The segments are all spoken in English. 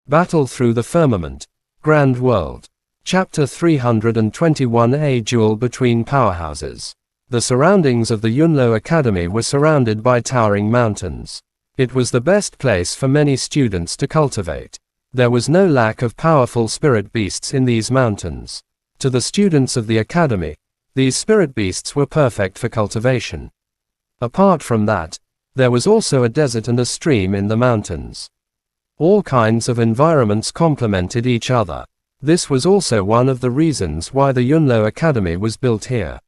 Battle through the firmament. Grand World. Chapter 321, A duel between powerhouses. The surroundings of the Yunlo Academy were surrounded by towering mountains. It was the best place for many students to cultivate. There was no lack of powerful spirit beasts in these mountains. To the students of the academy, these spirit beasts were perfect for cultivation. Apart from that, there was also a desert and a stream in the mountains. All kinds of environments complemented each other. This was also one of the reasons why the Yunlo Academy was built here.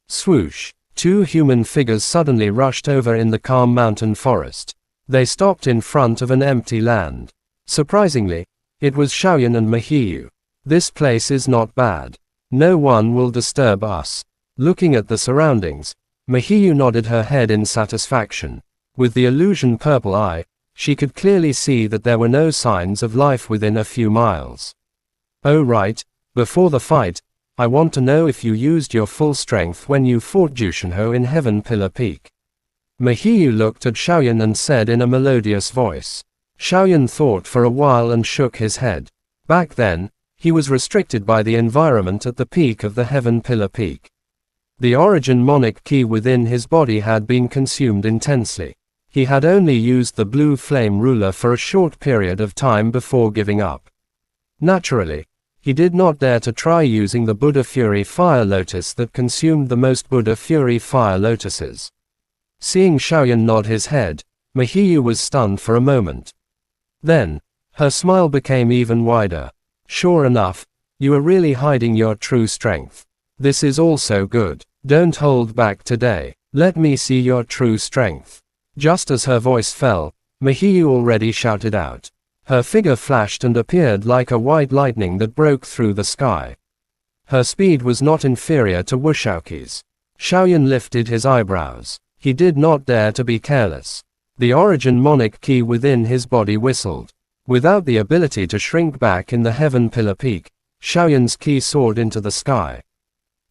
Swoosh! Two human figures suddenly rushed over in the calm mountain forest. They stopped in front of an empty land. Surprisingly, it was Xiaoyan and Mahiyu. This place is not bad. No one will disturb us. Looking at the surroundings, Mahiyu nodded her head in satisfaction. With the illusion purple eye, she could clearly see that there were no signs of life within a few miles. Oh right, before the fight, I want to know if you used your full strength when you fought Jushinho in Heaven Pillar Peak. Mahiyu looked at Xiaoyan and said in a melodious voice. Xiaoyan thought for a while and shook his head. Back then, he was restricted by the environment at the peak of the Heaven Pillar Peak. The origin monic key within his body had been consumed intensely. He had only used the blue flame ruler for a short period of time before giving up. Naturally, he did not dare to try using the Buddha Fury Fire Lotus that consumed the most Buddha Fury Fire Lotuses. Seeing Xiaoyan nod his head, Mahiyu was stunned for a moment. Then, her smile became even wider. Sure enough, you are really hiding your true strength. This is also good. Don't hold back today. Let me see your true strength. Just as her voice fell, Mahiyu already shouted out. Her figure flashed and appeared like a white lightning that broke through the sky. Her speed was not inferior to Wushouki's. Xiaoyan lifted his eyebrows. He did not dare to be careless. The origin monic key within his body whistled. Without the ability to shrink back in the Heaven Pillar Peak, Xiaoyan's key soared into the sky.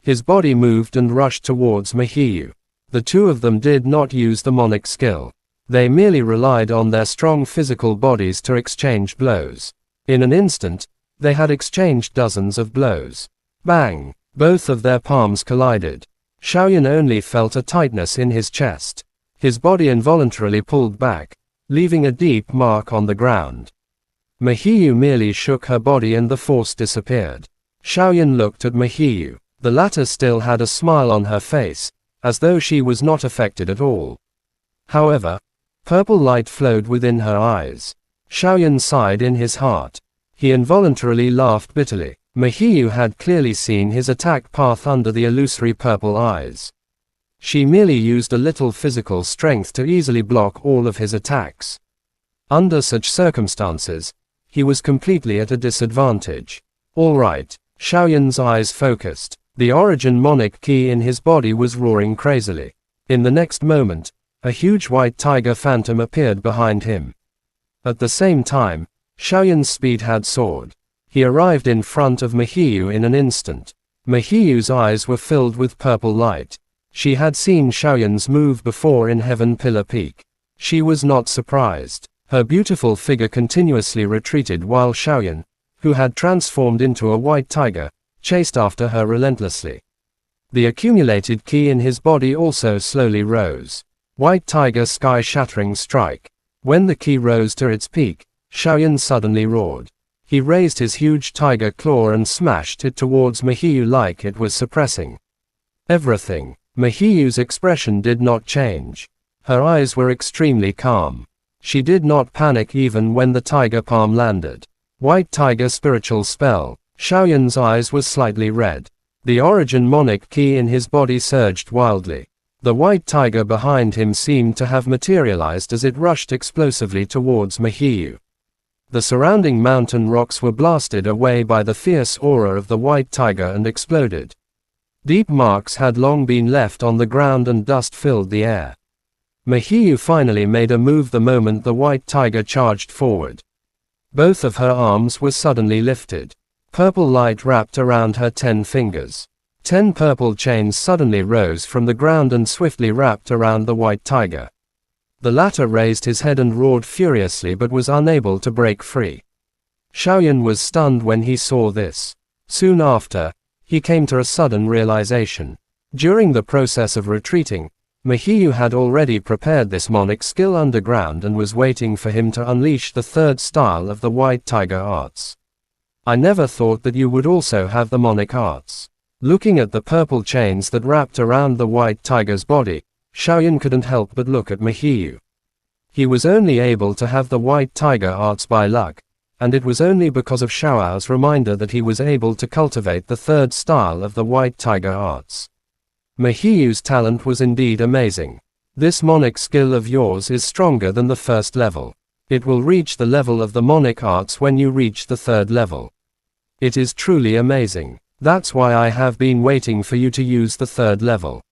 His body moved and rushed towards Mahiyu. The two of them did not use the monic skill. They merely relied on their strong physical bodies to exchange blows. In an instant, they had exchanged dozens of blows. Bang! Both of their palms collided. Xiaoyan only felt a tightness in his chest. His body involuntarily pulled back, leaving a deep mark on the ground. Mahiyu merely shook her body and the force disappeared. Xiaoyan looked at Mahiyu. The latter still had a smile on her face, as though she was not affected at all. However, purple light flowed within her eyes. Xiaoyan sighed in his heart. He involuntarily laughed bitterly. Mahiyu had clearly seen his attack path under the illusory purple eyes. She merely used a little physical strength to easily block all of his attacks. Under such circumstances, he was completely at a disadvantage. All right, Xiaoyan's eyes focused. The origin monic key in his body was roaring crazily. In the next moment, a huge white tiger phantom appeared behind him. At the same time, Xiaoyan's speed had soared. He arrived in front of Mahiyu in an instant. Mahiyu's eyes were filled with purple light. She had seen Xiaoyan's move before in Heaven Pillar Peak. She was not surprised. Her beautiful figure continuously retreated while Xiaoyan, who had transformed into a white tiger, chased after her relentlessly. The accumulated ki in his body also slowly rose. White tiger sky-shattering strike. When the ki rose to its peak, Xiaoyan suddenly roared. He raised his huge tiger claw and smashed it towards Mahiyu like it was suppressing everything. Mahiyu's expression did not change. Her eyes were extremely calm. She did not panic even when the tiger palm landed. White tiger spiritual spell. Xiaoyan's eyes were slightly red. The origin monic key in his body surged wildly. The white tiger behind him seemed to have materialized as it rushed explosively towards Mahiyu. The surrounding mountain rocks were blasted away by the fierce aura of the white tiger and exploded. Deep marks had long been left on the ground and dust filled the air. Mahiyu finally made a move the moment the white tiger charged forward. Both of her arms were suddenly lifted. Purple light wrapped around her 10 fingers. 10 purple chains suddenly rose from the ground and swiftly wrapped around the white tiger. The latter raised his head and roared furiously but was unable to break free. Xiaoyan was stunned when he saw this. Soon after, he came to a sudden realization. During the process of retreating, Mahiyu had already prepared this monic skill underground and was waiting for him to unleash the third style of the White Tiger arts. I never thought that you would also have the monic arts. Looking at the purple chains that wrapped around the White Tiger's body, Xiaoyan couldn't help but look at Mahiyu. He was only able to have the White Tiger arts by luck, and it was only because of Xiao's reminder that he was able to cultivate the third style of the White Tiger arts. Mahiyu's talent was indeed amazing. This monic skill of yours is stronger than the first level. It will reach the level of the monic arts when you reach the third level. It is truly amazing. That's why I have been waiting for you to use the third level.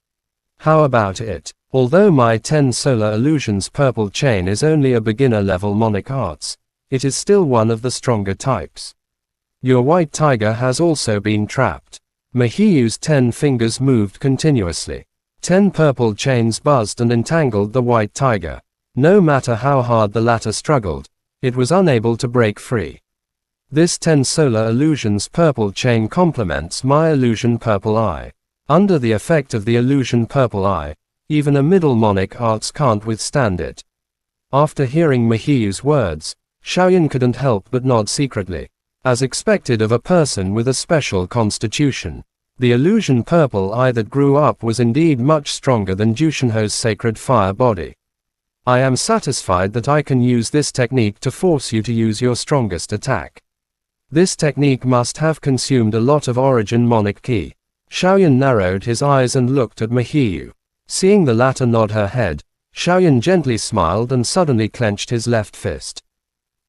How about it? Although my 10 Solar Illusions purple chain is only a beginner level monic arts, it is still one of the stronger types. Your White Tiger has also been trapped. Mahiyu's 10 fingers moved continuously. 10 purple chains buzzed and entangled the White Tiger. No matter how hard the latter struggled, it was unable to break free. This 10 Solar Illusions purple chain complements my illusion purple eye. Under the effect of the illusion purple eye, even a middle monic arts can't withstand it. After hearing Mahiyu's words, Xiaoyan couldn't help but nod secretly. As expected of a person with a special constitution, the illusion purple eye that grew up was indeed much stronger than Jushinho's sacred fire body. I am satisfied that I can use this technique to force you to use your strongest attack. This technique must have consumed a lot of origin monic ki. Xiaoyan narrowed his eyes and looked at Mahiyu. Seeing the latter nod her head, Xiaoyan gently smiled and suddenly clenched his left fist.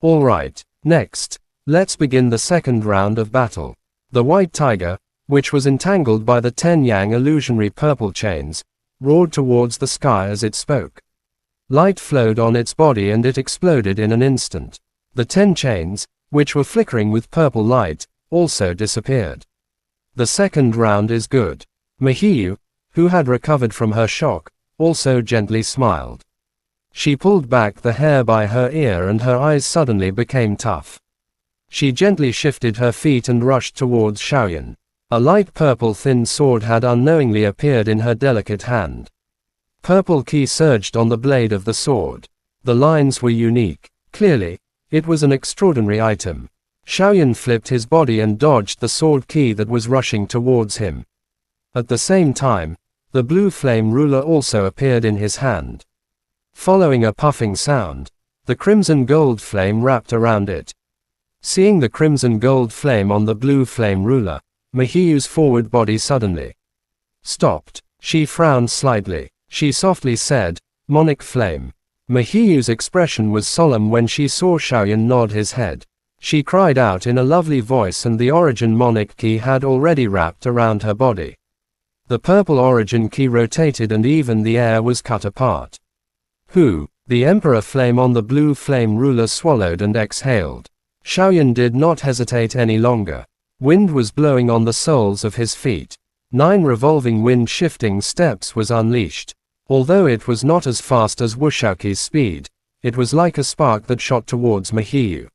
Alright, next. Let's begin the second round of battle. The White Tiger, which was entangled by the 10 Yang illusionary purple chains, roared towards the sky as it spoke. Light flowed on its body and it exploded in an instant. The 10 chains, which were flickering with purple light, also disappeared. The second round is good. Mahiyu, who had recovered from her shock, also gently smiled. She pulled back the hair by her ear and her eyes suddenly became tough. She gently shifted her feet and rushed towards Xiaoyan. A light purple thin sword had unknowingly appeared in her delicate hand. Purple ki surged on the blade of the sword. The lines were unique. Clearly, it was an extraordinary item. Xiaoyan flipped his body and dodged the sword ki that was rushing towards him. At the same time, the blue flame ruler also appeared in his hand. Following a puffing sound, the crimson gold flame wrapped around it. Seeing the crimson gold flame on the blue flame ruler, Mahiyu's forward body suddenly stopped. She frowned slightly. She softly said, "Monic flame." Mahiyu's expression was solemn when she saw Xiaoyan nod his head. She cried out in a lovely voice and the origin monic ki had already wrapped around her body. The purple origin ki rotated and even the air was cut apart. The emperor flame on the blue flame ruler swallowed and exhaled. Xiaoyan did not hesitate any longer. Wind was blowing on the soles of his feet. 9 revolving wind-shifting steps was unleashed. Although it was not as fast as Wushouqi's speed, it was like a spark that shot towards Mahiyu.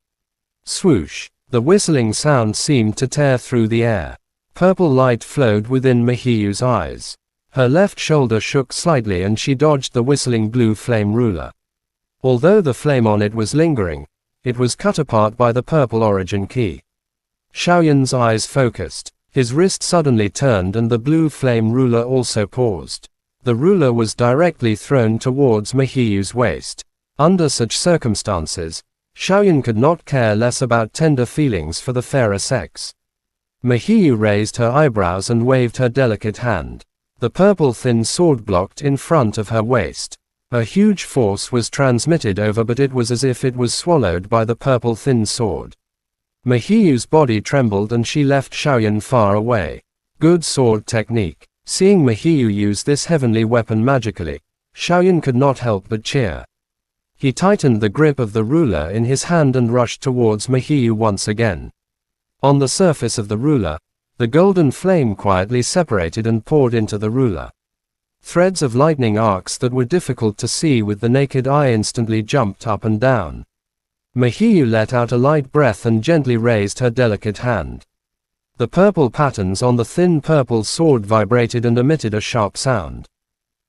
Swoosh! The whistling sound seemed to tear through the air. Purple light flowed within Mahiyu's eyes. Her left shoulder shook slightly and she dodged the whistling blue flame ruler. Although the flame on it was lingering, it was cut apart by the purple origin ki. Xiaoyan's eyes focused. His wrist suddenly turned and the blue flame ruler also paused. The ruler was directly thrown towards Mahiyu's waist. Under such circumstances, Xiaoyan could not care less about tender feelings for the fairer sex. Mahiyu raised her eyebrows and waved her delicate hand. The purple thin sword blocked in front of her waist. A huge force was transmitted over, but it was as if it was swallowed by the purple thin sword. Mahiyu's body trembled and she left Xiaoyan far away. Good sword technique. Seeing Mahiyu use this heavenly weapon magically, Xiaoyan could not help but cheer. He tightened the grip of the ruler in his hand and rushed towards Mahiyu once again. On the surface of the ruler, the golden flame quietly separated and poured into the ruler. Threads of lightning arcs that were difficult to see with the naked eye instantly jumped up and down. Mahiyu let out a light breath and gently raised her delicate hand. The purple patterns on the thin purple sword vibrated and emitted a sharp sound.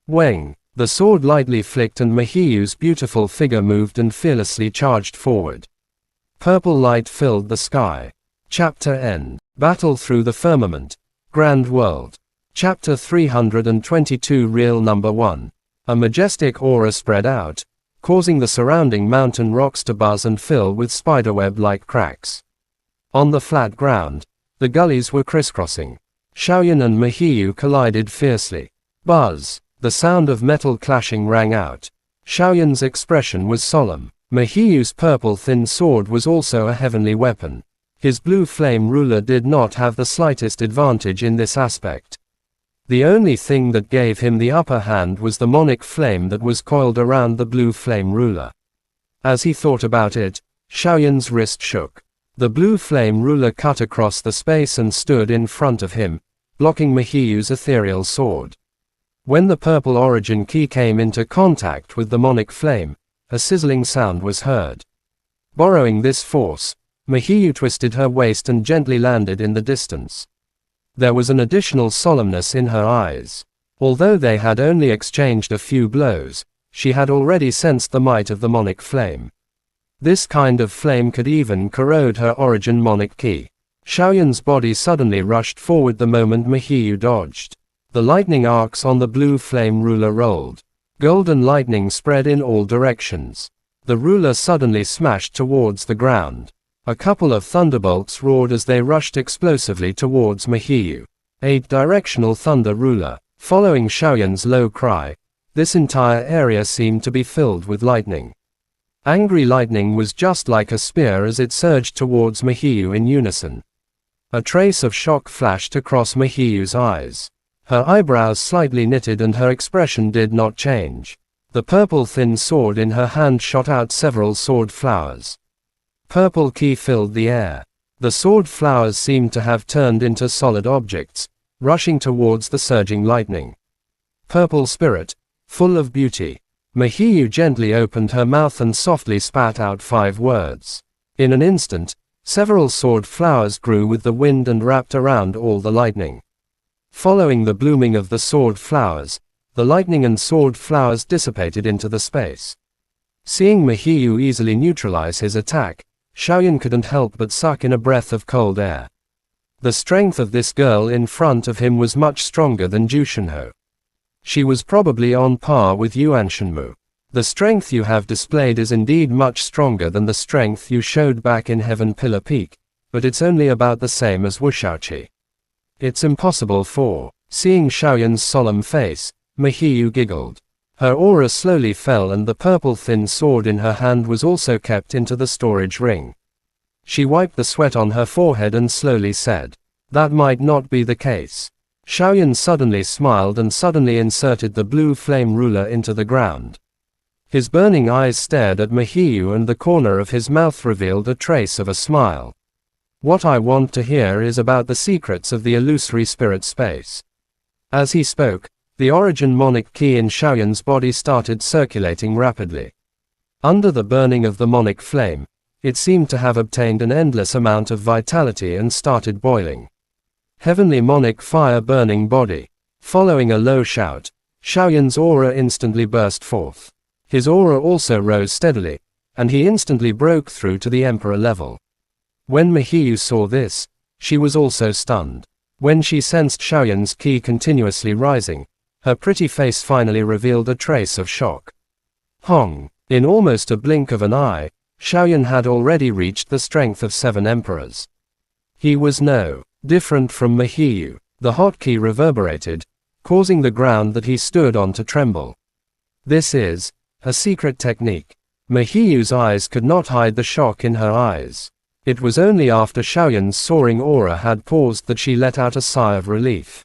Wang. The sword lightly flicked and Mahiyu's beautiful figure moved and fearlessly charged forward. Purple light filled the sky. Chapter End. Battle through the firmament. Grand World. Chapter 322 Reel Number 1. A majestic aura spread out, causing the surrounding mountain rocks to buzz and fill with spiderweb-like cracks. On the flat ground, the gullies were crisscrossing. Xiaoyan and Mahiyu collided fiercely. Buzz. The sound of metal clashing rang out. Xiaoyan's expression was solemn. Mahiyu's purple thin sword was also a heavenly weapon. His blue flame ruler did not have the slightest advantage in this aspect. The only thing that gave him the upper hand was the monic flame that was coiled around the blue flame ruler. As he thought about it, Xiaoyan's wrist shook. The blue flame ruler cut across the space and stood in front of him, blocking Mahiyu's ethereal sword. When the purple origin key came into contact with the monic flame, a sizzling sound was heard. Borrowing this force, Mahiyu twisted her waist and gently landed in the distance. There was an additional solemnness in her eyes. Although they had only exchanged a few blows, she had already sensed the might of the monic flame. This kind of flame could even corrode her origin monic key. Xiaoyan's body suddenly rushed forward the moment Mahiyu dodged. The lightning arcs on the blue flame ruler rolled. Golden lightning spread in all directions. The ruler suddenly smashed towards the ground. A couple of thunderbolts roared as they rushed explosively towards Mahiyu. A directional thunder ruler. Following Xiaoyan's low cry, this entire area seemed to be filled with lightning. Angry lightning was just like a spear as it surged towards Mahiyu in unison. A trace of shock flashed across Mahiyu's eyes. Her eyebrows slightly knitted and her expression did not change. The purple thin sword in her hand shot out several sword flowers. Purple ki filled the air. The sword flowers seemed to have turned into solid objects, rushing towards the surging lightning. Purple spirit, full of beauty. Mahiyu gently opened her mouth and softly spat out 5 words. In an instant, several sword flowers grew with the wind and wrapped around all the lightning. Following the blooming of the sword flowers, the lightning and sword flowers dissipated into the space. Seeing Mahiyu easily neutralize his attack, Xiaoyan couldn't help but suck in a breath of cold air. The strength of this girl in front of him was much stronger than Jushinho. She was probably on par with Yuan Shenmu. The strength you have displayed is indeed much stronger than the strength you showed back in Heaven Pillar Peak, but it's only about the same as Wuxiaoqi. It's impossible for. Seeing Xiaoyan's solemn face, Mahiyu giggled. Her aura slowly fell and the purple thin sword in her hand was also kept into the storage ring. She wiped the sweat on her forehead and slowly said, "That might not be the case." Xiaoyan suddenly smiled and suddenly inserted the blue flame ruler into the ground. His burning eyes stared at Mahiyu and the corner of his mouth revealed a trace of a smile. "What I want to hear is about the secrets of the illusory spirit space." As he spoke, the origin monic key in Xiaoyan's body started circulating rapidly. Under the burning of the monic flame, it seemed to have obtained an endless amount of vitality and started boiling. Heavenly monic fire burning body. Following a low shout, Xiaoyan's aura instantly burst forth. His aura also rose steadily, and he instantly broke through to the emperor level. When Mahiyu saw this, she was also stunned. When she sensed Xiaoyan's ki continuously rising, her pretty face finally revealed a trace of shock. Hong! In almost a blink of an eye, Xiaoyan had already reached the strength of 7 emperors. He was no different from Mahiyu. The hotkey reverberated, causing the ground that he stood on to tremble. This is a secret technique. Mahiyu's eyes could not hide the shock in her eyes. It was only after Xiaoyan's soaring aura had paused that she let out a sigh of relief.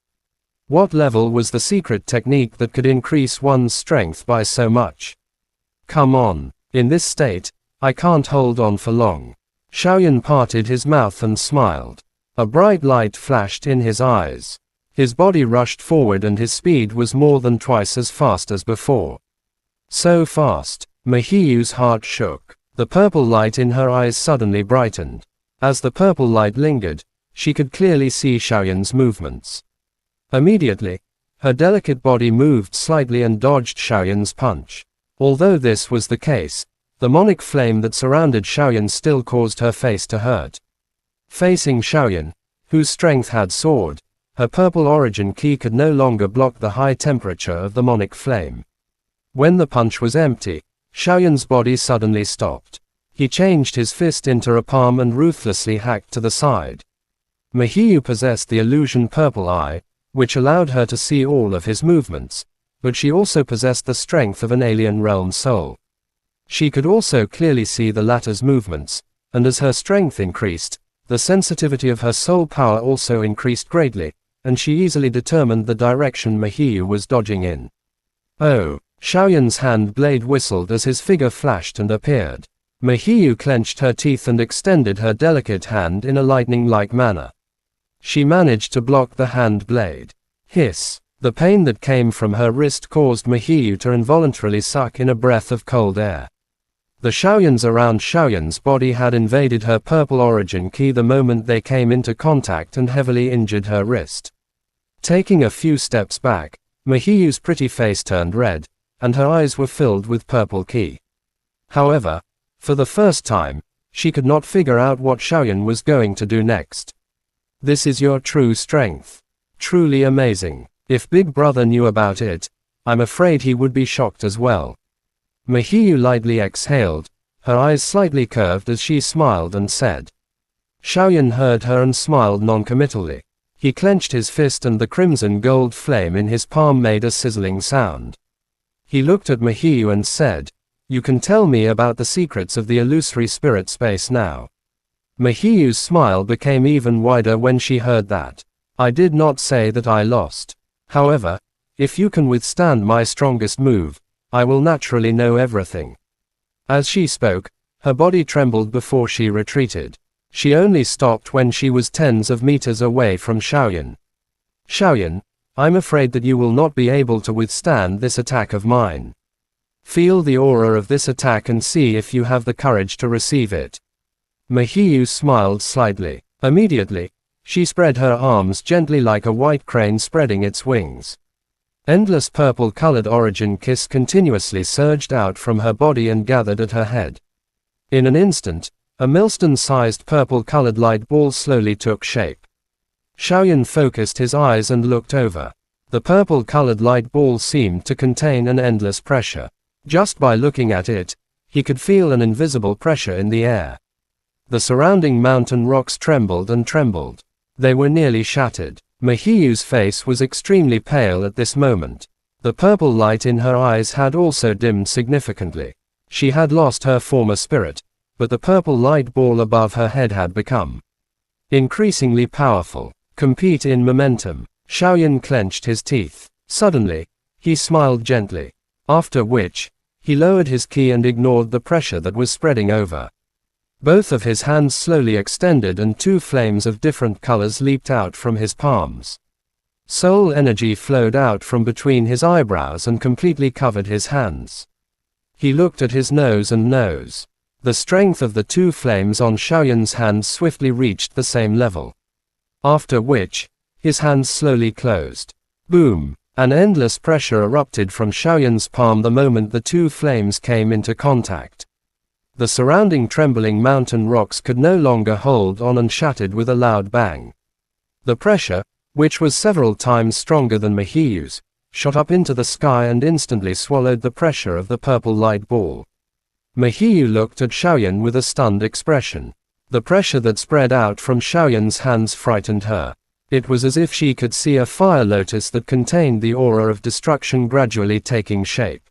What level was the secret technique that could increase one's strength by so much? Come on. In this state, I can't hold on for long. Xiaoyan parted his mouth and smiled. A bright light flashed in his eyes. His body rushed forward and his speed was more than twice as fast as before. So fast, Mahiyu's heart shook. The purple light in her eyes suddenly brightened. As the purple light lingered, she could clearly see Xiaoyan's movements. Immediately, her delicate body moved slightly and dodged Xiaoyan's punch. Although this was the case, the monic flame that surrounded Xiaoyan still caused her face to hurt. Facing Xiaoyan, whose strength had soared, her purple origin ki could no longer block the high temperature of the monic flame. When the punch was empty, Xiaoyan's body suddenly stopped. He changed his fist into a palm and ruthlessly hacked to the side. Mahiyu possessed the illusion purple eye, which allowed her to see all of his movements, but she also possessed the strength of an alien realm soul. She could also clearly see the latter's movements, and as her strength increased, the sensitivity of her soul power also increased greatly, and she easily determined the direction Mahiyu was dodging in. Oh! Xiaoyan's hand blade whistled as his figure flashed and appeared. Mahiyu clenched her teeth and extended her delicate hand in a lightning-like manner. She managed to block the hand blade. Hiss! The pain that came from her wrist caused Mahiyu to involuntarily suck in a breath of cold air. The Xiaoyans around Xiaoyan's body had invaded her purple origin ki the moment they came into contact and heavily injured her wrist. Taking a few steps back, Mahiyu's pretty face turned red, and her eyes were filled with purple ki. However, for the first time, she could not figure out what Xiaoyan was going to do next. This is your true strength. Truly amazing. If Big Brother knew about it, I'm afraid he would be shocked as well. Mahiyu lightly exhaled, her eyes slightly curved as she smiled and said. Xiaoyan heard her and smiled non-committally. He clenched his fist and the crimson gold flame in his palm made a sizzling sound. He looked at Mahiyu and said, "You can tell me about the secrets of the illusory spirit space now." Mahiyu's smile became even wider when she heard that. "I did not say that I lost. However, if you can withstand my strongest move, I will naturally know everything." As she spoke, her body trembled before she retreated. She only stopped when she was tens of meters away from Xiaoyan. "Xiaoyan, I'm afraid that you will not be able to withstand this attack of mine. Feel the aura of this attack and see if you have the courage to receive it." Mahiyu smiled slightly. Immediately, she spread her arms gently like a white crane spreading its wings. Endless purple-colored origin kiss continuously surged out from her body and gathered at her head. In an instant, a millstone-sized purple-colored light ball slowly took shape. Xiaoyan focused his eyes and looked over. The purple-colored light ball seemed to contain an endless pressure. Just by looking at it, he could feel an invisible pressure in the air. The surrounding mountain rocks trembled and trembled. They were nearly shattered. Mahiyu's face was extremely pale at this moment. The purple light in her eyes had also dimmed significantly. She had lost her former spirit, but the purple light ball above her head had become increasingly powerful. Compete in momentum. Xiaoyan clenched his teeth. Suddenly, he smiled gently. After which, he lowered his ki and ignored the pressure that was spreading over. Both of his hands slowly extended and two flames of different colors leaped out from his palms. Soul energy flowed out from between his eyebrows and completely covered his hands. He looked at his nose and nose. The strength of the two flames on Xiaoyan's hands swiftly reached the same level. After which, his hands slowly closed. Boom! An endless pressure erupted from Xiaoyan's palm the moment the two flames came into contact. The surrounding trembling mountain rocks could no longer hold on and shattered with a loud bang. The pressure, which was several times stronger than Mahiyu's, shot up into the sky and instantly swallowed the pressure of the purple light ball. Mahiyu looked at Xiaoyan with a stunned expression. The pressure that spread out from Xiaoyan's hands frightened her. It was as if she could see a fire lotus that contained the aura of destruction gradually taking shape.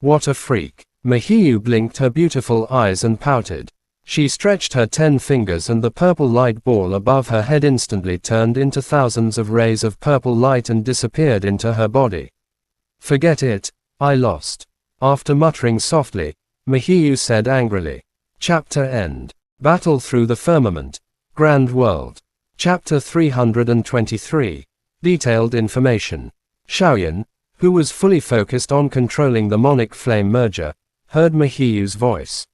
What a freak! Mahiyu blinked her beautiful eyes and pouted. She stretched her 10 fingers and the purple light ball above her head instantly turned into thousands of rays of purple light and disappeared into her body. "Forget it, I lost." After muttering softly, Mahiyu said angrily. Chapter End. Battle Through the Firmament. Grand World. Chapter 323. Detailed Information. Xiaoyan, who was fully focused on controlling the monic flame merger, heard Mahiyu's voice.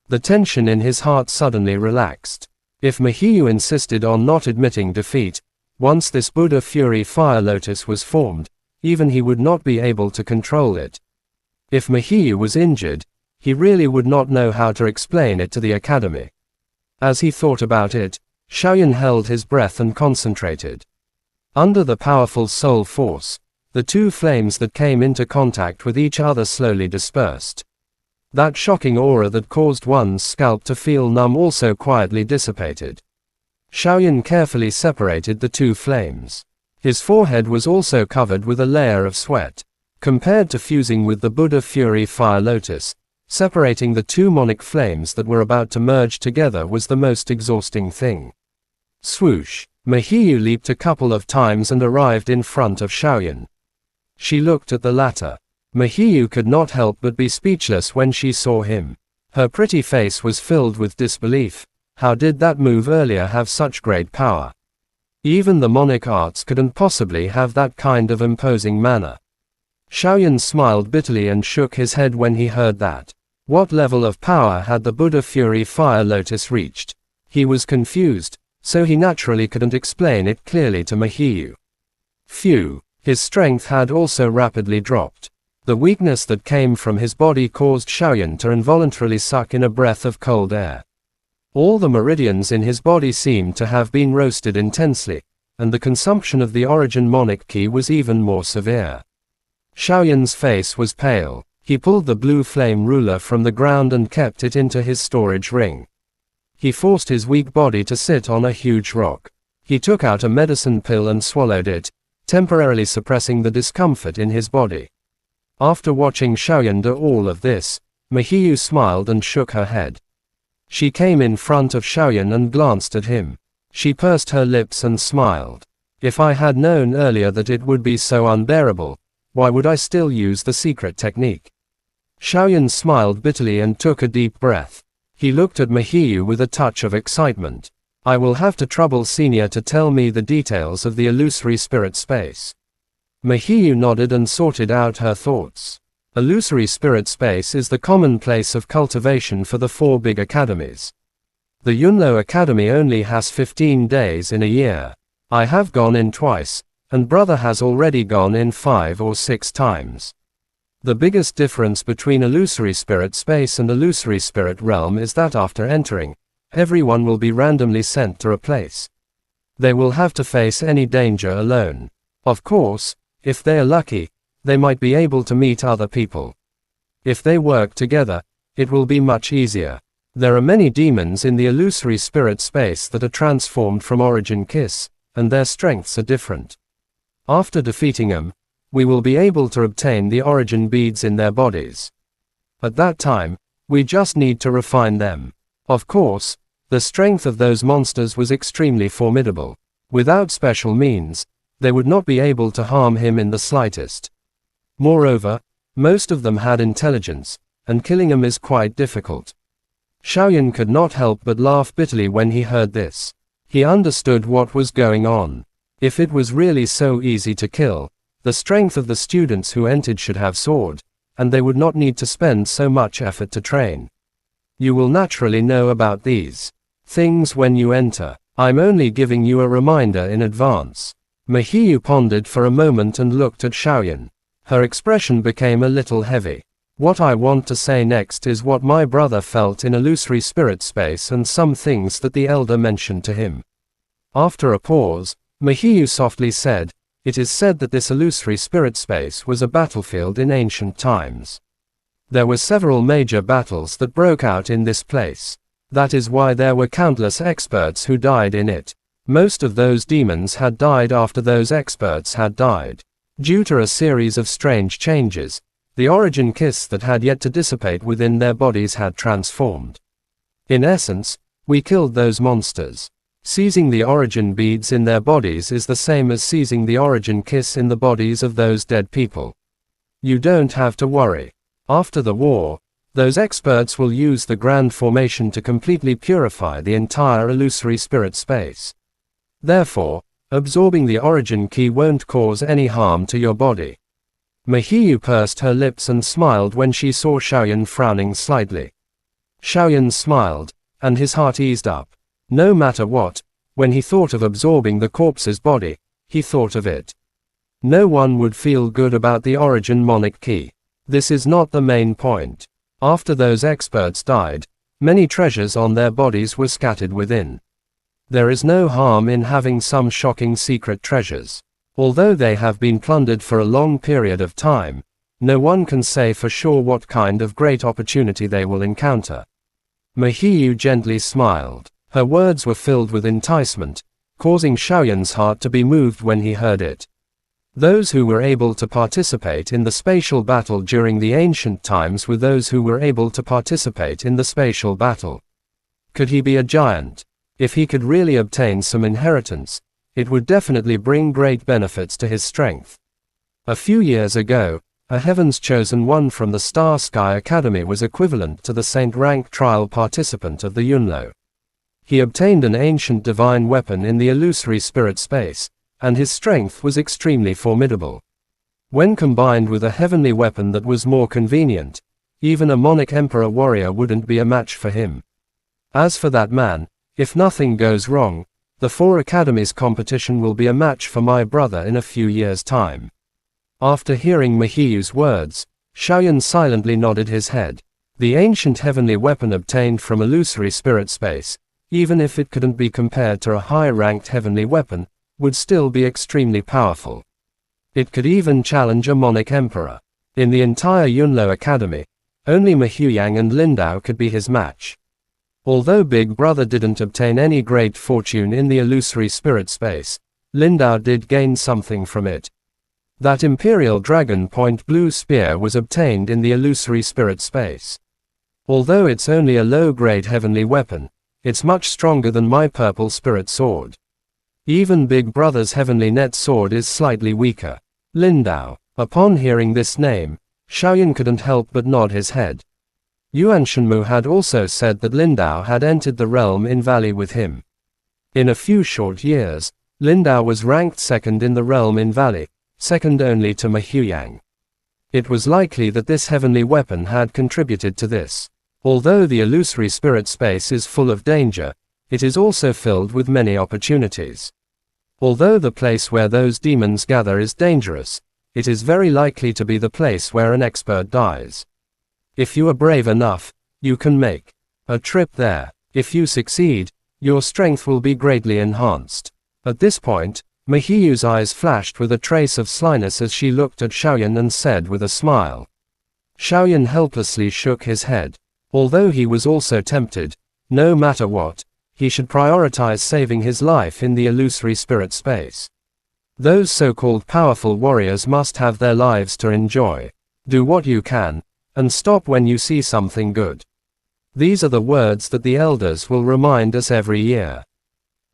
The tension in his heart suddenly relaxed. If Mahiyu insisted on not admitting defeat, once this Buddha Fury Fire Lotus was formed, even he would not be able to control it. If Mahiyu was injured, he really would not know how to explain it to the academy. As he thought about it, Xiaoyan held his breath and concentrated. Under the powerful soul force, the two flames that came into contact with each other slowly dispersed. That shocking aura that caused one's scalp to feel numb also quietly dissipated. Xiaoyan carefully separated the two flames. His forehead was also covered with a layer of sweat. Compared to fusing with the Buddha Fury Fire Lotus, separating the two monic flames that were about to merge together was the most exhausting thing. Swoosh! Mahiyu leaped a couple of times and arrived in front of Xiaoyan. She looked at the latter. Mahiyu could not help but be speechless when she saw him. Her pretty face was filled with disbelief. How did that move earlier have such great power? Even the monic arts couldn't possibly have that kind of imposing manner. Xiaoyan smiled bitterly and shook his head when he heard that. What level of power had the Buddha Fury Fire Lotus reached? He was confused, so he naturally couldn't explain it clearly to Mahiyu. Phew! His strength had also rapidly dropped. The weakness that came from his body caused Xiaoyan to involuntarily suck in a breath of cold air. All the meridians in his body seemed to have been roasted intensely, and the consumption of the origin monic key was even more severe. Xiaoyan's face was pale. He pulled the blue flame ruler from the ground and kept it into his storage ring. He forced his weak body to sit on a huge rock. He took out a medicine pill and swallowed it, temporarily suppressing the discomfort in his body. After watching Xiaoyan do all of this, Mahiyu smiled and shook her head. She came in front of Xiaoyan and glanced at him. She pursed her lips and smiled. If I had known earlier that it would be so unbearable, why would I still use the secret technique? Xiaoyan smiled bitterly and took a deep breath. He looked at Mahiyu with a touch of excitement. I will have to trouble Senior to tell me the details of the illusory spirit space. Mahiyu nodded and sorted out her thoughts. Illusory spirit space is the common place of cultivation for the 4 big academies. The Yunlo Academy only has 15 days in a year. I have gone in twice, and brother has already gone in 5 or 6 times. The biggest difference between illusory spirit space and illusory spirit realm is that after entering, everyone will be randomly sent to a place. They will have to face any danger alone. Of course, if they are lucky, they might be able to meet other people. If they work together, it will be much easier. There are many demons in the illusory spirit space that are transformed from Origin Kiss, and their strengths are different. After defeating them, we will be able to obtain the origin beads in their bodies. At that time, we just need to refine them. Of course, the strength of those monsters was extremely formidable. Without special means, they would not be able to harm him in the slightest. Moreover, most of them had intelligence, and killing them is quite difficult. Xiaoyan could not help but laugh bitterly when he heard this. He understood what was going on. If it was really so easy to kill, the strength of the students who entered should have soared, and they would not need to spend so much effort to train. You will naturally know about these things when you enter. I'm only giving you a reminder in advance. Mahiyu pondered for a moment and looked at Xiaoyan. Her expression became a little heavy. What I want to say next is what my brother felt in illusory spirit space and some things that the elder mentioned to him. After a pause, Mahiyu softly said, "It is said that this illusory spirit space was a battlefield in ancient times. There were several major battles that broke out in this place. That is why there were countless experts who died in it. Most of those demons had died after those experts had died. Due to a series of strange changes, the origin kiss that had yet to dissipate within their bodies had transformed. In essence, we killed those monsters. Seizing the origin beads in their bodies is the same as seizing the origin kiss in the bodies of those dead people. You don't have to worry. After the war, those experts will use the grand formation to completely purify the entire illusory spirit space. Therefore, absorbing the origin key won't cause any harm to your body." Mahiyu pursed her lips and smiled when she saw Xiaoyan frowning slightly. Xiaoyan smiled, and his heart eased up. No matter what, when he thought of absorbing the corpse's body, he thought of it. No one would feel good about the origin monic key. This is not the main point. After those experts died, many treasures on their bodies were scattered within. There is no harm in having some shocking secret treasures. Although they have been plundered for a long period of time, no one can say for sure what kind of great opportunity they will encounter. Mahiyu gently smiled. Her words were filled with enticement, causing Xiaoyan's heart to be moved when he heard it. Those who were able to participate in the spatial battle during the ancient times were those who were able to participate in the spatial battle. Could he be a giant? If he could really obtain some inheritance, it would definitely bring great benefits to his strength. A few years ago, a Heaven's Chosen One from the Star Sky Academy was equivalent to the Saint rank trial participant of the Yunlo. He obtained an ancient divine weapon in the illusory spirit space, and his strength was extremely formidable. When combined with a heavenly weapon that was more convenient, even a Monic Emperor warrior wouldn't be a match for him. As for that man, if nothing goes wrong, the 4 academies competition will be a match for my brother in a few years' time. After hearing Mahiyu's words, Xiaoyan silently nodded his head. The ancient heavenly weapon obtained from illusory spirit space, even if it couldn't be compared to a high-ranked heavenly weapon, would still be extremely powerful. It could even challenge a Monic Emperor. In the entire Yunlo Academy, only Mahuyang and Lindao could be his match. Although Big Brother didn't obtain any great fortune in the illusory spirit space, Lindao did gain something from it. That Imperial Dragon Point Blue Spear was obtained in the illusory spirit space. Although it's only a low-grade heavenly weapon, it's much stronger than my purple spirit sword. Even Big Brother's heavenly net sword is slightly weaker. Lindao. Upon hearing this name, Xiaoyan couldn't help but nod his head. Yuan Shenmu had also said that Lindao had entered the realm in Valley with him. In a few short years, Lindao was ranked second in the realm in Valley, second only to Mahuyang. It was likely that this heavenly weapon had contributed to this. Although the illusory spirit space is full of danger, it is also filled with many opportunities. Although the place where those demons gather is dangerous, it is very likely to be the place where an expert dies. If you are brave enough, you can make a trip there. If you succeed, your strength will be greatly enhanced. At this point, Mahiyu's eyes flashed with a trace of slyness as she looked at Xiaoyan and said with a smile. Xiaoyan helplessly shook his head. Although he was also tempted, no matter what, he should prioritize saving his life in the illusory spirit space. Those so-called powerful warriors must have their lives to enjoy. Do what you can, and stop when you see something good. These are the words that the elders will remind us every year.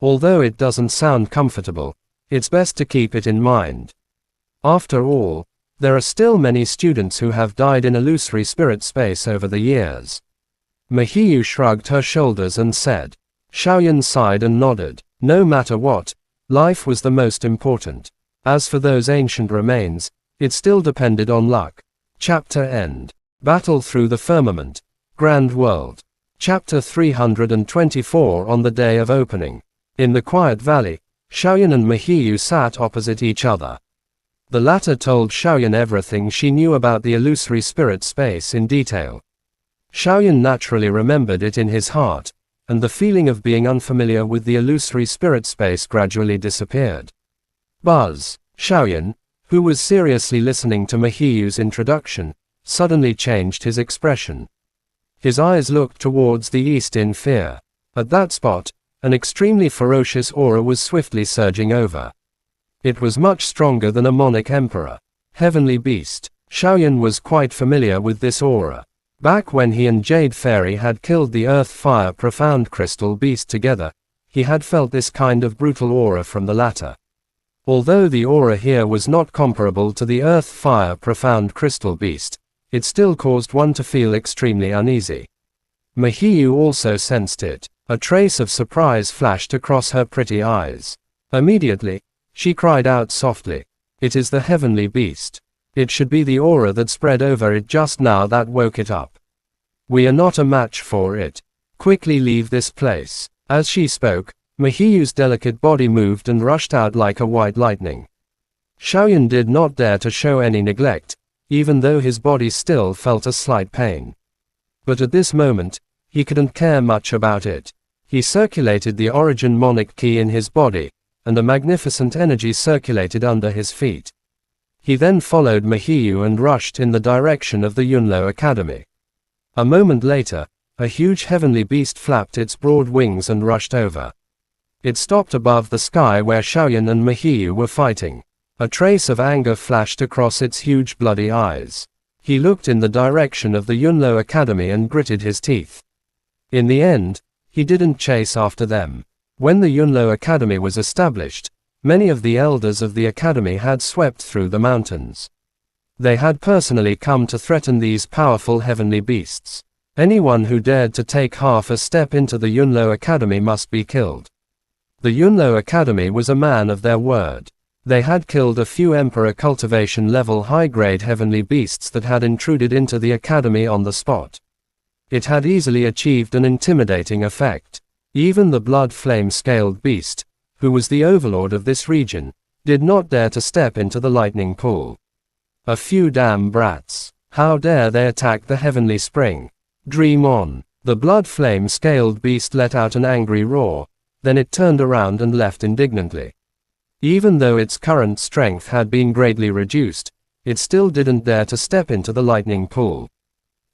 Although it doesn't sound comfortable, it's best to keep it in mind. After all, there are still many students who have died in illusory spirit space over the years. Mahiyu shrugged her shoulders and said. Xiaoyan sighed and nodded. No matter what, life was the most important. As for those ancient remains, it still depended on luck. Chapter End. Battle Through the Firmament. Grand World. Chapter 324 On the Day of Opening. In the quiet valley, Xiaoyan and Mahiyu sat opposite each other. The latter told Xiaoyan everything she knew about the illusory spirit space in detail. Xiaoyan naturally remembered it in his heart, and the feeling of being unfamiliar with the illusory spirit space gradually disappeared. Buzz. Xiaoyan, who was seriously listening to Mahiyu's introduction, suddenly changed his expression. His eyes looked towards the east in fear. At that spot, an extremely ferocious aura was swiftly surging over. It was much stronger than a Monic Emperor. Heavenly Beast. Xiaoyan was quite familiar with this aura. Back when he and Jade Fairy had killed the Earth-Fire Profound Crystal Beast together, he had felt this kind of brutal aura from the latter. Although the aura here was not comparable to the Earth-Fire Profound Crystal Beast, it still caused one to feel extremely uneasy. Mahiyu also sensed it. A trace of surprise flashed across her pretty eyes. Immediately, she cried out softly. It is the Heavenly Beast. It should be the aura that spread over it just now that woke it up. We are not a match for it. Quickly leave this place. As she spoke, Mahiyu's delicate body moved and rushed out like a white lightning. Xiaoyan did not dare to show any neglect, even though his body still felt a slight pain. But at this moment, he couldn't care much about it. He circulated the origin monarch key in his body, and a magnificent energy circulated under his feet. He then followed Mahiyu and rushed in the direction of the Yunlo Academy. A moment later, a huge heavenly beast flapped its broad wings and rushed over. It stopped above the sky where Xiaoyan and Mahiyu were fighting. A trace of anger flashed across its huge bloody eyes. He looked in the direction of the Yunlo Academy and gritted his teeth. In the end, he didn't chase after them. When the Yunlo Academy was established, many of the elders of the academy had swept through the mountains. They had personally come to threaten these powerful heavenly beasts. Anyone who dared to take half a step into the Yunlo Academy must be killed. The Yunlo Academy was a man of their word. They had killed a few Emperor cultivation level high-grade heavenly beasts that had intruded into the academy on the spot. It had easily achieved an intimidating effect. Even the blood flame scaled beast, who was the overlord of this region, did not dare to step into the lightning pool. A few damn brats. How dare they attack the heavenly spring? Dream on. The blood flame scaled beast let out an angry roar, then it turned around and left indignantly. Even though its current strength had been greatly reduced, it still didn't dare to step into the lightning pool.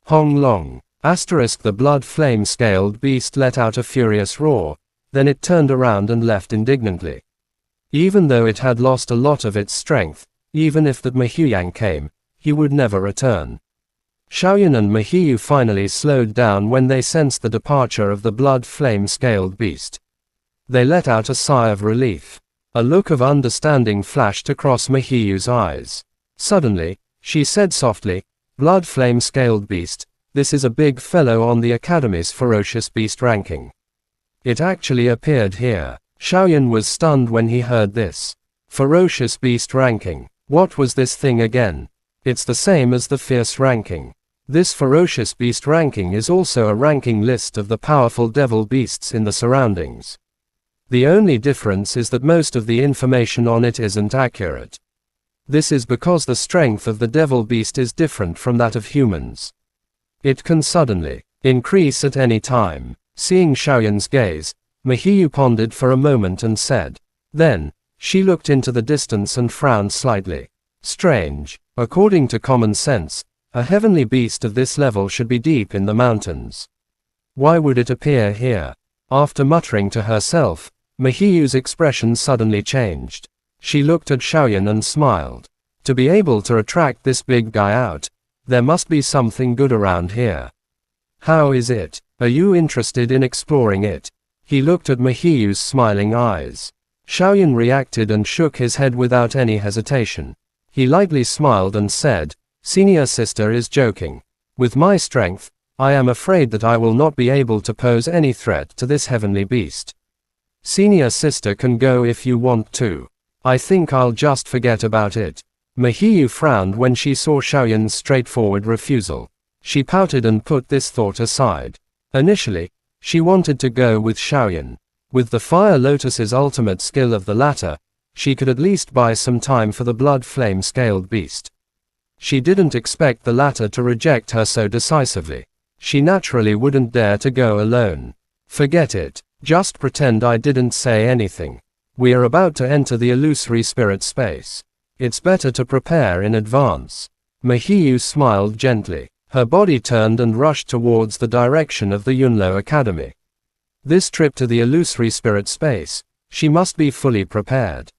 Hong Long. The blood flame scaled beast let out a furious roar, then it turned around and left indignantly. Even though it had lost a lot of its strength, even if that Mahiyang came, he would never return. Xiaoyan and Mahiyu finally slowed down when they sensed the departure of the blood flame scaled beast. They let out a sigh of relief. A look of understanding flashed across Mahiyu's eyes. Suddenly, she said softly, "Blood flame scaled beast, this is a big fellow on the Academy's ferocious beast ranking." It actually appeared here. Xiaoyan was stunned when he heard this. Ferocious beast ranking. What was this thing again? It's the same as the fierce ranking. This ferocious beast ranking is also a ranking list of the powerful devil beasts in the surroundings. The only difference is that most of the information on it isn't accurate. This is because the strength of the devil beast is different from that of humans. It can suddenly increase at any time. Seeing Xiaoyan's gaze, Mahiyu pondered for a moment and said. Then, she looked into the distance and frowned slightly. Strange. According to common sense, a heavenly beast of this level should be deep in the mountains. Why would it appear here? After muttering to herself, Mahiyu's expression suddenly changed. She looked at Xiaoyan and smiled. To be able to attract this big guy out, there must be something good around here. How is it? Are you interested in exploring it? He looked at Mahiyu's smiling eyes. Xiaoyan reacted and shook his head without any hesitation. He lightly smiled and said, "Senior sister is joking. With my strength, I am afraid that I will not be able to pose any threat to this heavenly beast. Senior sister can go if you want to. I think I'll just forget about it." Mahiyu frowned when she saw Xiaoyan's straightforward refusal. She pouted and put this thought aside. Initially, she wanted to go with Xiaoyan. With the Fire Lotus's ultimate skill of the latter, she could at least buy some time for the blood flame scaled beast. She didn't expect the latter to reject her so decisively. She naturally wouldn't dare to go alone. Forget it. Just pretend I didn't say anything. We are about to enter the illusory spirit space. It's better to prepare in advance. Mahiyu smiled gently. Her body turned and rushed towards the direction of the Yunlo Academy. This trip to the illusory spirit space, she must be fully prepared.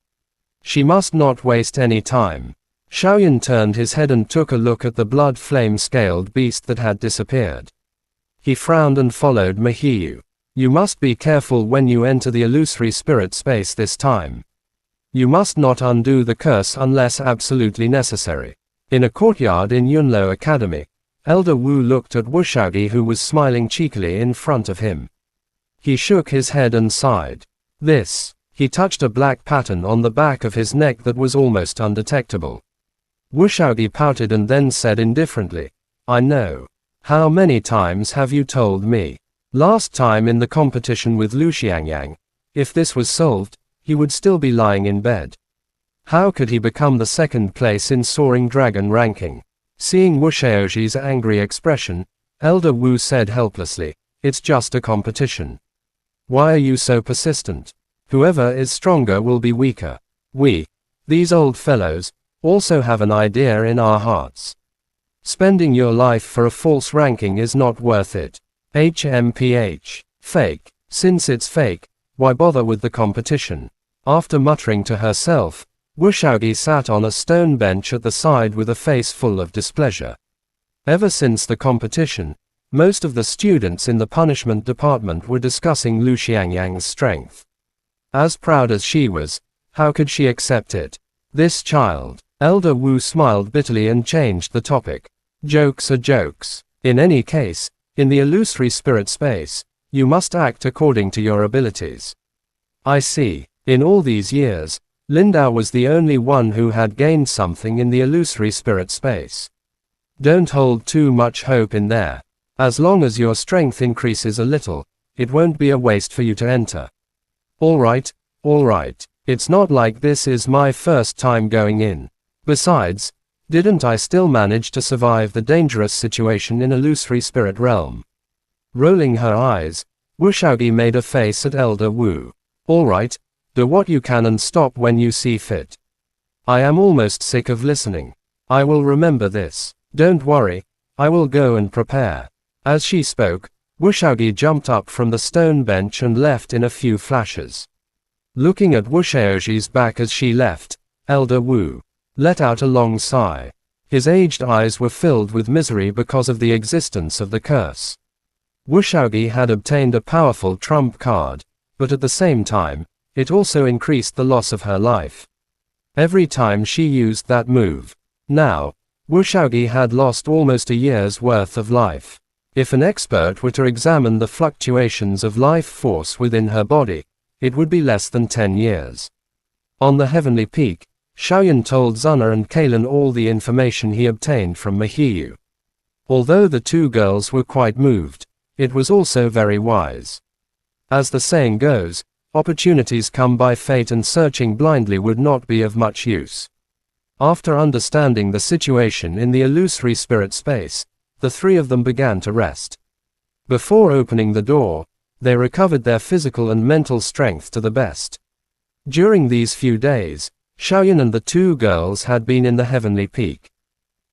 She must not waste any time. Xiaoyan turned his head and took a look at the blood flame scaled beast that had disappeared. He frowned and followed Mahiyu. You must be careful when you enter the illusory spirit space this time. You must not undo the curse unless absolutely necessary. In a courtyard in Yunlo Academy, Elder Wu looked at Wuxiaogi who was smiling cheekily in front of him. He shook his head and sighed. This. He touched a black pattern on the back of his neck that was almost undetectable. Wuxiaogi pouted and then said indifferently, I know. How many times have you told me? Last time in the competition with Lu Xiangyang, if this was solved, he would still be lying in bed. How could he become the second place in Soaring Dragon ranking? Seeing Wu Shaoji's angry expression, Elder Wu said helplessly, "It's just a competition. Why are you so persistent? Whoever is stronger will be weaker. We, these old fellows, also have an idea in our hearts. Spending your life for a false ranking is not worth it. HMPH. Fake. Since it's fake, why bother with the competition?" After muttering to herself, Wu Shaogi sat on a stone bench at the side with a face full of displeasure. Ever since the competition, most of the students in the punishment department were discussing Lu Xiangyang's strength. As proud as she was, how could she accept it? This child. Elder Wu smiled bitterly and changed the topic. Jokes are jokes. In any case, in the illusory spirit space, you must act according to your abilities. I see. In all these years, Lindao was the only one who had gained something in the illusory spirit space. Don't hold too much hope in there. As long as your strength increases a little, it won't be a waste for you to enter. Alright. It's not like this is my first time going in. Besides, didn't I still manage to survive the dangerous situation in illusory spirit realm? Rolling her eyes, Wu Shaogi made a face at Elder Wu. Alright, do what you can and stop when you see fit. I am almost sick of listening. I will remember this. Don't worry, I will go and prepare. As she spoke, Wu Shaogi jumped up from the stone bench and left in a few flashes. Looking at Wu Shaoji's back as she left, Elder Wu let out a long sigh. His aged eyes were filled with misery because of the existence of the curse. Wu Shaogi had obtained a powerful trump card, but at the same time, it also increased the loss of her life. Every time she used that move. Now, Wu Shaogi had lost almost a year's worth of life. If an expert were to examine the fluctuations of life force within her body, it would be less than 10 years. On the heavenly peak, Xiaoyan told Zuna and Kalen all the information he obtained from Mahiyu. Although the two girls were quite moved, it was also very wise. As the saying goes, opportunities come by fate, and searching blindly would not be of much use. After understanding the situation in the illusory spirit space, the three of them began to rest. Before opening the door, they recovered their physical and mental strength to the best. During these few days, Xiaoyan and the two girls had been in the heavenly peak.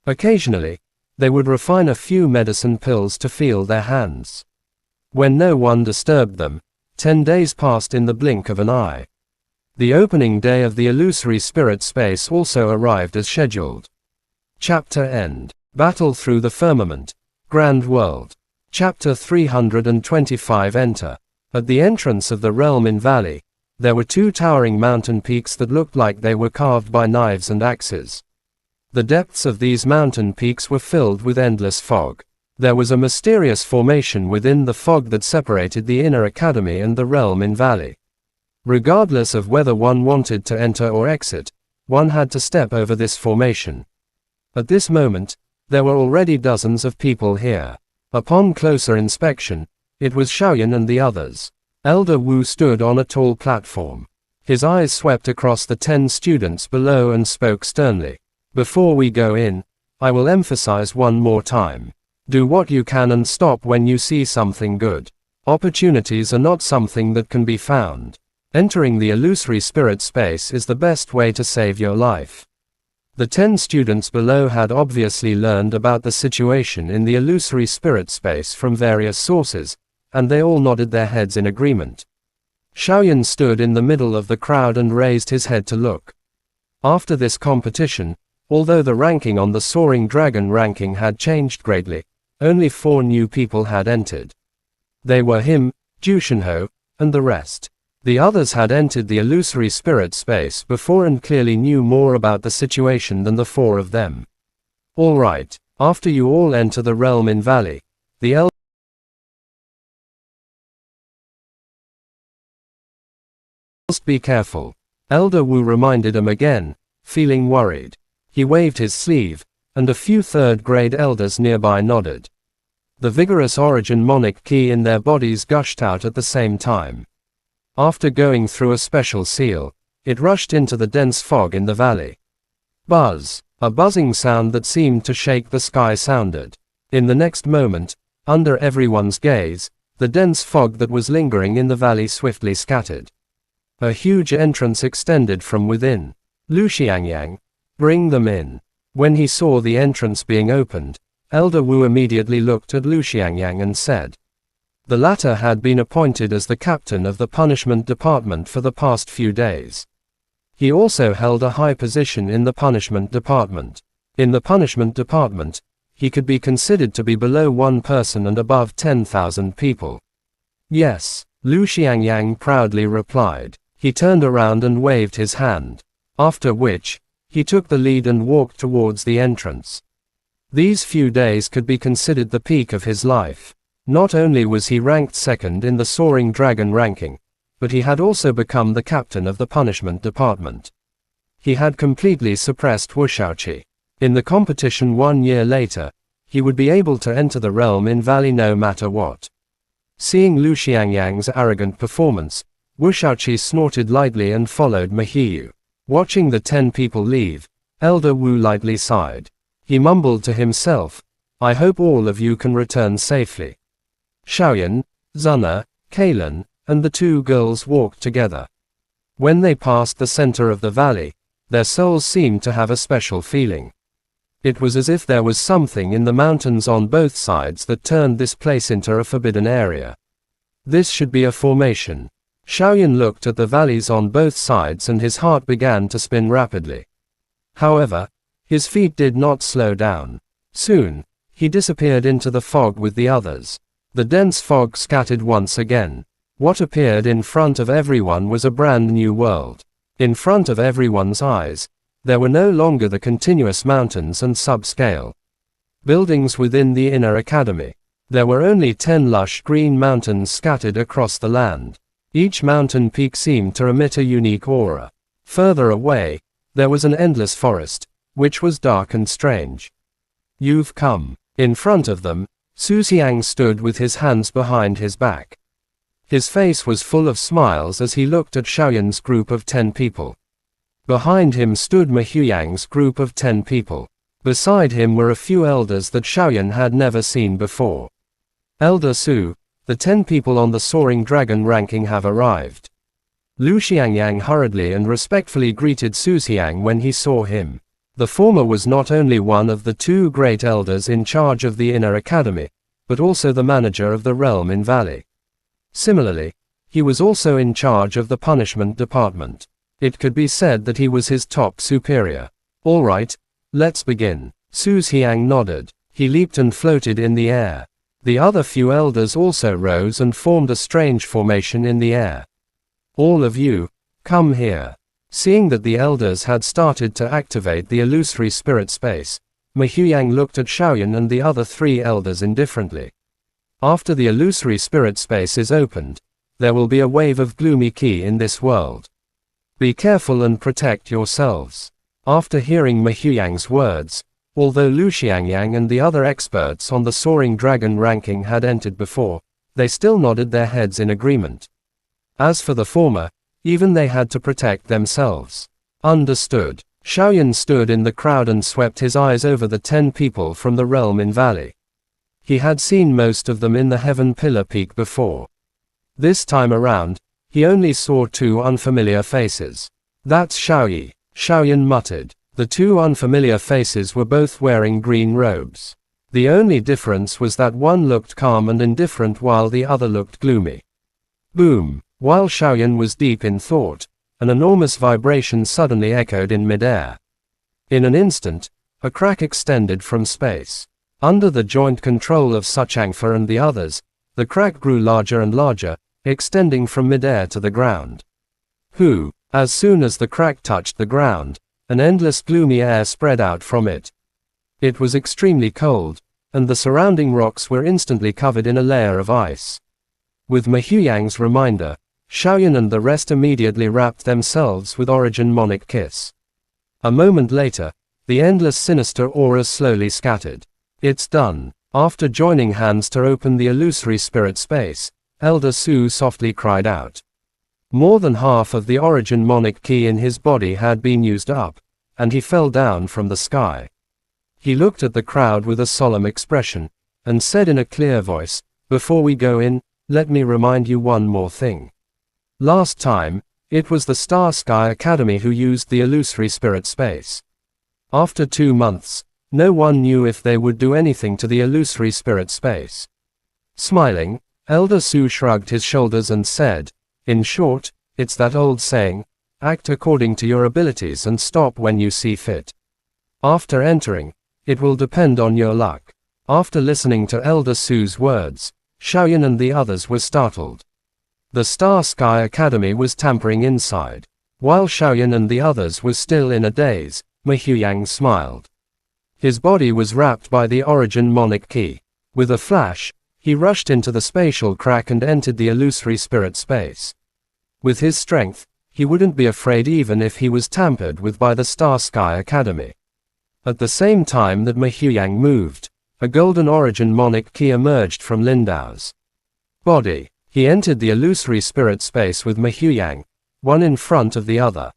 Occasionally, they would refine a few medicine pills to feel their hands. When no one disturbed them, 10 days passed in the blink of an eye. The opening day of the illusory spirit space also arrived as scheduled. Chapter End. Battle Through the Firmament. Grand World. Chapter 325 Enter. At the entrance of the realm in Valley, there were two towering mountain peaks that looked like they were carved by knives and axes. The depths of these mountain peaks were filled with endless fog. There was a mysterious formation within the fog that separated the inner academy and the realm in Valley. Regardless of whether one wanted to enter or exit, one had to step over this formation. At this moment, there were already dozens of people here. Upon closer inspection, it was Xiaoyan and the others. Elder Wu stood on a tall platform. His eyes swept across the 10 students below and spoke sternly. Before we go in, I will emphasize one more time. Do what you can and stop when you see something good. Opportunities are not something that can be found. Entering the illusory spirit space is the best way to save your life. The 10 students below had obviously learned about the situation in the illusory spirit space from various sources, and they all nodded their heads in agreement. Xiaoyan stood in the middle of the crowd and raised his head to look. After this competition, although the ranking on the Soaring Dragon ranking had changed greatly, only 4 new people had entered. They were him, Jushinho, and the rest. The others had entered the illusory spirit space before and clearly knew more about the situation than the 4 of them. Alright, after you all enter the realm in Valley, the elders must be careful. Elder Wu reminded him again, feeling worried. He waved his sleeve, and a few third-grade elders nearby nodded. The vigorous origin monic ki in their bodies gushed out at the same time. After going through a special seal, it rushed into the dense fog in the valley. Buzz! A buzzing sound that seemed to shake the sky sounded. In the next moment, under everyone's gaze, the dense fog that was lingering in the valley swiftly scattered. A huge entrance extended from within. Lu Xiangyang, bring them in. When he saw the entrance being opened, Elder Wu immediately looked at Lu Xiangyang and said. The latter had been appointed as the captain of the punishment department for the past few days. He also held a high position in the punishment department. In the punishment department, he could be considered to be below one person and above 10,000 people. Yes, Lu Xiangyang proudly replied. He turned around and waved his hand. After which, he took the lead and walked towards the entrance. These few days could be considered the peak of his life. Not only was he ranked second in the Soaring Dragon ranking, but he had also become the captain of the punishment department. He had completely suppressed Wu Shaoqi. In the competition 1 year later, he would be able to enter the realm in Valley no matter what. Seeing Lu Xiangyang's arrogant performance, Wu Shaoqi snorted lightly and followed Mahiyu. Watching the 10 people leave, Elder Wu lightly sighed. He mumbled to himself, I hope all of you can return safely. Xiaoyan, Zuna, Kalen, and the 2 girls walked together. When they passed the center of the valley, their souls seemed to have a special feeling. It was as if there was something in the mountains on both sides that turned this place into a forbidden area. This should be a formation. Xiaoyan looked at the valleys on both sides and his heart began to spin rapidly. However, his feet did not slow down. Soon, he disappeared into the fog with the others. The dense fog scattered once again. What appeared in front of everyone was a brand new world. In front of everyone's eyes, there were no longer the continuous mountains and subscale buildings within the inner academy. There were only 10 lush green mountains scattered across the land. Each mountain peak seemed to emit a unique aura. Further away, there was an endless forest, which was dark and strange. You've come. In front of them, Su Xiang stood with his hands behind his back. His face was full of smiles as he looked at Xiaoyan's group of 10 people. Behind him stood Mahuyang's group of 10 people. Beside him were a few elders that Xiaoyan had never seen before. Elder Su, the 10 people on the Soaring Dragon ranking have arrived. Lu Xiangyang hurriedly and respectfully greeted Su Xiang when he saw him. The former was not only one of the 2 great elders in charge of the inner academy, but also the manager of the realm in Valley. Similarly, he was also in charge of the punishment department. It could be said that he was his top superior. All right, let's begin. Su Xiang nodded. He leaped and floated in the air. The other few elders also rose and formed a strange formation in the air. All of you, come here. Seeing that the elders had started to activate the illusory spirit space, Mahuyang looked at Xiaoyan and the other 3 elders indifferently. After the illusory spirit space is opened, there will be a wave of gloomy ki in this world. Be careful and protect yourselves. After hearing Mahuyang's words, although Lu Xiangyang and the other experts on the Soaring Dragon ranking had entered before, they still nodded their heads in agreement. As for the former, even they had to protect themselves. Understood. Xiaoyan stood in the crowd and swept his eyes over the 10 people from the realm in Valley. He had seen most of them in the Heaven Pillar Peak before. This time around, he only saw 2 unfamiliar faces. That's Xiaoyi, Xiaoyan muttered. The 2 unfamiliar faces were both wearing green robes. The only difference was that one looked calm and indifferent while the other looked gloomy. Boom! While Xiaoyan was deep in thought, an enormous vibration suddenly echoed in midair. In an instant, a crack extended from space. Under the joint control of Suchangfa and the others, the crack grew larger and larger, extending from midair to the ground. As soon as the crack touched the ground, an endless gloomy air spread out from it. It was extremely cold, and the surrounding rocks were instantly covered in a layer of ice. With Mahuyang's reminder, Xiaoyan and the rest immediately wrapped themselves with Origin Monic Kiss. A moment later, the endless sinister auras slowly scattered. It's done. After joining hands to open the illusory spirit space, Elder Su softly cried out. More than half of the origin monic key in his body had been used up, and he fell down from the sky. He looked at the crowd with a solemn expression, and said in a clear voice, "Before we go in, let me remind you one more thing. Last time, it was the Star Sky Academy who used the illusory spirit space. After 2 months, no one knew if they would do anything to the illusory spirit space." Smiling, Elder Su shrugged his shoulders and said, "In short, it's that old saying, act according to your abilities and stop when you see fit. After entering, it will depend on your luck." After listening to Elder Su's words, Xiaoyan and the others were startled. The Star Sky Academy was tampering inside. While Xiaoyan and the others were still in a daze, Mehuang smiled. His body was wrapped by the origin monic key. With a flash, he rushed into the spatial crack and entered the illusory spirit space. With his strength, he wouldn't be afraid even if he was tampered with by the Star Sky Academy. At the same time that Mehuang moved, a golden origin monic key emerged from Lindao's body. He entered the illusory spirit space with Mehuang, one in front of the other.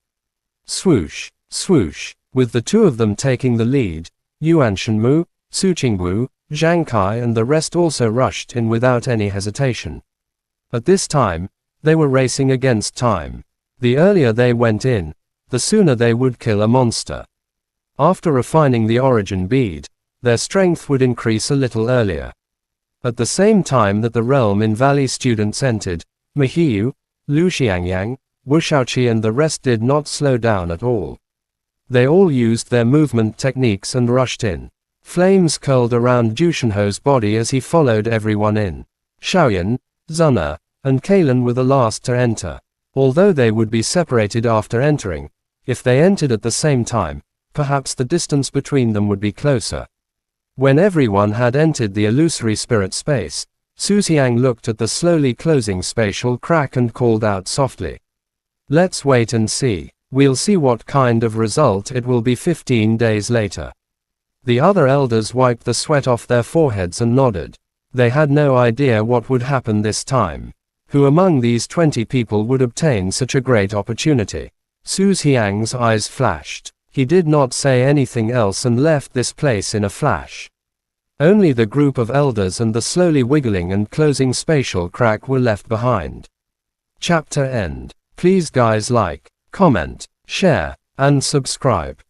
Swoosh, swoosh, with the two of them taking the lead, Yuan Shenmu, Su Qingwu, Zhang Kai and the rest also rushed in without any hesitation. At this time, they were racing against time. The earlier they went in, the sooner they would kill a monster. After refining the origin bead, their strength would increase a little earlier. At the same time that the Realm in Valley students entered, Mehiyu, Lu Xiangyang, Wu Shaoqi and the rest did not slow down at all. They all used their movement techniques and rushed in. Flames curled around Jushenho's body as he followed everyone in. Xiaoyan, Zuna, and Kalen were the last to enter. Although they would be separated after entering, if they entered at the same time, perhaps the distance between them would be closer. When everyone had entered the illusory spirit space, Su Xiang looked at the slowly closing spatial crack and called out softly. "Let's wait and see. We'll see what kind of result it will be 15 days later." The other elders wiped the sweat off their foreheads and nodded. They had no idea what would happen this time. Who among these 20 people would obtain such a great opportunity? Su Xiang's eyes flashed. He did not say anything else and left this place in a flash. Only the group of elders and the slowly wiggling and closing spatial crack were left behind. Chapter end. Please guys like, comment, share, and subscribe.